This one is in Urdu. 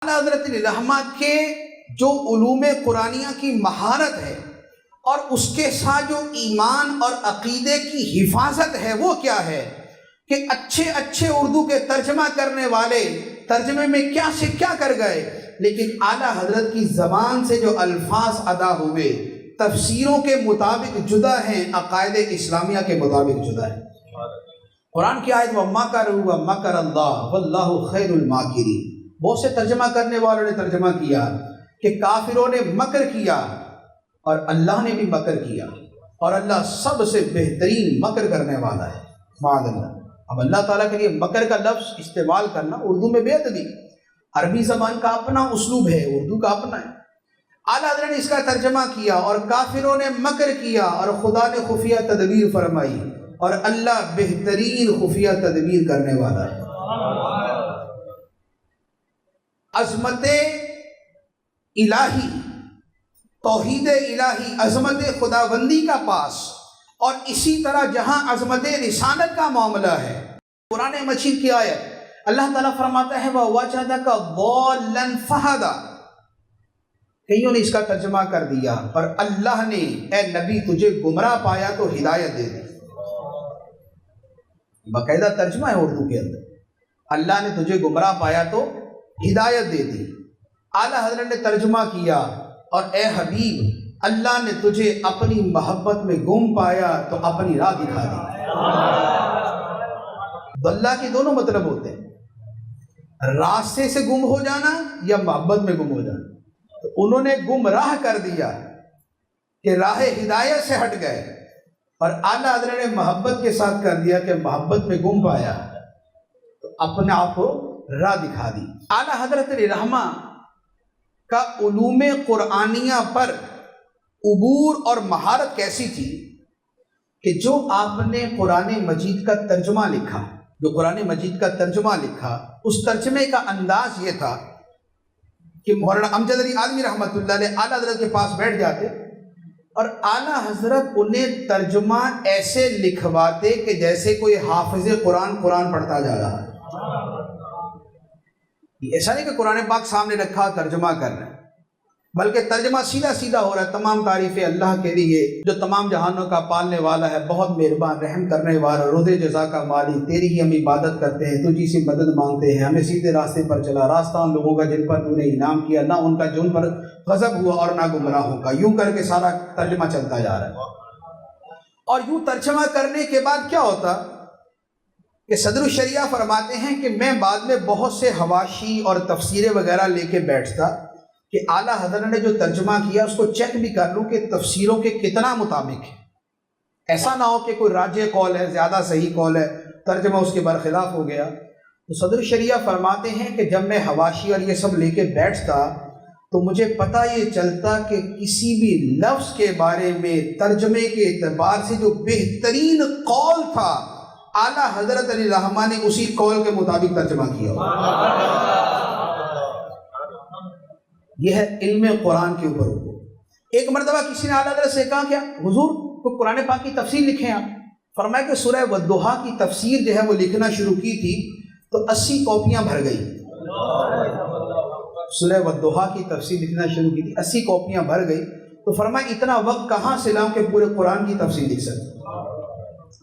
حضرت رحمہ کے جو علوم قرآنیہ کی مہارت ہے اور اس کے ساتھ جو ایمان اور عقیدے کی حفاظت ہے وہ کیا ہے کہ اچھے اردو کے ترجمہ کرنے والے ترجمے میں کیا سے کیا کر گئے، لیکن اعلیٰ حضرت کی زبان سے جو الفاظ ادا ہوئے تفسیروں کے مطابق جدا ہیں، عقائد اسلامیہ کے مطابق جدا ہیں۔ قرآن کی آیت وَمَكَرُوا وَمَكَرَ اللَّهُ وَاللَّهُ خَيْرُ الْمَاكِرِينَ، بہت سے ترجمہ کرنے والوں نے ترجمہ کیا کہ کافروں نے مکر کیا اور اللہ نے بھی مکر کیا اور اللہ سب سے بہترین مکر کرنے والا ہے، معاذ اللہ۔ اب اللہ تعالیٰ کے لیے مکر کا لفظ استعمال کرنا اردو میں بے ادبی، عربی زبان کا اپنا اسلوب ہے، اردو کا اپنا ہے۔ اعلیٰ حضرت نے اس کا ترجمہ کیا اور کافروں نے مکر کیا اور خدا نے خفیہ تدبیر فرمائی اور اللہ بہترین خفیہ تدبیر کرنے والا ہے۔ عظمت الہی، توحید الہی، عظمت خداوندی کا پاس، اور اسی طرح جہاں عظمت رسالت کا معاملہ ہے، قرآن مجید کی آیت اللہ تعالیٰ فرماتا ہے وَوَجَدَكَ ضَالًّا فَهَدَىٰ، کئیوں نے اس کا ترجمہ کر دیا اور اللہ نے اے نبی تجھے گمراہ پایا تو ہدایت دے دی۔ باقاعدہ ترجمہ ہے اردو کے اندر، اللہ نے تجھے گمراہ پایا تو ہدایت دے دی۔ اعلیٰ حضرت نے ترجمہ کیا اور اے حبیب اللہ نے تجھے اپنی محبت میں گم پایا تو اپنی راہ دکھا دی۔ تو اللہ کے دونوں مطلب ہوتے ہیں، راستے سے گم ہو جانا یا محبت میں گم ہو جانا۔ تو انہوں نے گمراہ کر دیا کہ راہ ہدایت سے ہٹ گئے، اور اعلیٰ حضرت نے محبت کے ساتھ کر دیا کہ محبت میں گم پایا تو اپنے آپ کو راہ دکھا دی۔ اعلیٰ حضرت رحمہ کا علوم قرآنیہ پر عبور اور مہارت کیسی تھی کہ جو آپ نے قرآن مجید کا ترجمہ لکھا، جو قرآن مجید کا ترجمہ لکھا، اس ترجمے کا انداز یہ تھا کہ مولانا امجد علی آدمی رحمۃ اللہ علیہ اعلیٰ حضرت کے پاس بیٹھ جاتے اور اعلیٰ حضرت انہیں ترجمہ ایسے لکھواتے کہ جیسے کوئی حافظ قرآن پڑھتا جا رہا ہے۔ ایسا نہیں کہ قرآن پاک سامنے رکھا ترجمہ کر رہے ہیں، بلکہ ترجمہ سیدھا سیدھا ہو رہا ہے۔ تمام تعریفیں اللہ کے لیے جو تمام جہانوں کا پالنے والا ہے، بہت مہربان رحم کرنے والا، روز جزا کا مالی، تیری ہی ہم عبادت کرتے ہیں، تجھی سے مدد مانگتے ہیں، ہمیں سیدھے راستے پر چلا، راستہ ان لوگوں کا جن پر تو نے انعام کیا، نہ ان کا جو ان پر غضب ہوا اور نہ گمراہوں کا۔ یوں کر کے سارا ترجمہ چلتا جا رہا ہے۔ اور یوں ترجمہ کرنے کے بعد کیا ہوتا کہ صدر الشریعہ فرماتے ہیں کہ میں بعد میں بہت سے حواشی اور تفسیریں وغیرہ لے کے بیٹھتا کہ اعلیٰ حضرت نے جو ترجمہ کیا اس کو چیک بھی کر لوں کہ تفسیروں کے کتنا مطابق ہے، ایسا نہ ہو کہ کوئی راجح قول ہے، زیادہ صحیح قول ہے، ترجمہ اس کے برخلاف ہو گیا۔ تو صدر الشریعہ فرماتے ہیں کہ جب میں حواشی اور یہ سب لے کے بیٹھتا تو مجھے پتہ یہ چلتا کہ کسی بھی لفظ کے بارے میں ترجمے کے اعتبار سے جو بہترین قول تھا اعلیٰ حضرت علی رحمہ نے اسی قول کے مطابق ترجمہ کیا۔ یہ ہے علم قرآن کے اوپر۔ ایک مرتبہ کسی نے اعلیٰ حضرت سے کہا کیا حضور کو قرآن پاک کی تفسیر لکھیں آپ؟ فرمایا کہ سورہ والضحیٰ کی تفسیر جو ہے وہ لکھنا شروع کی تھی تو 80 کاپیاں بھر گئی۔ سورہ والضحیٰ کی تفسیر لکھنا شروع کی تھی، 80 کاپیاں بھر گئی۔ تو فرمایا اتنا وقت کہاں سے لاؤں کہ پورے قرآن کی تفسیر لکھ سکوں؟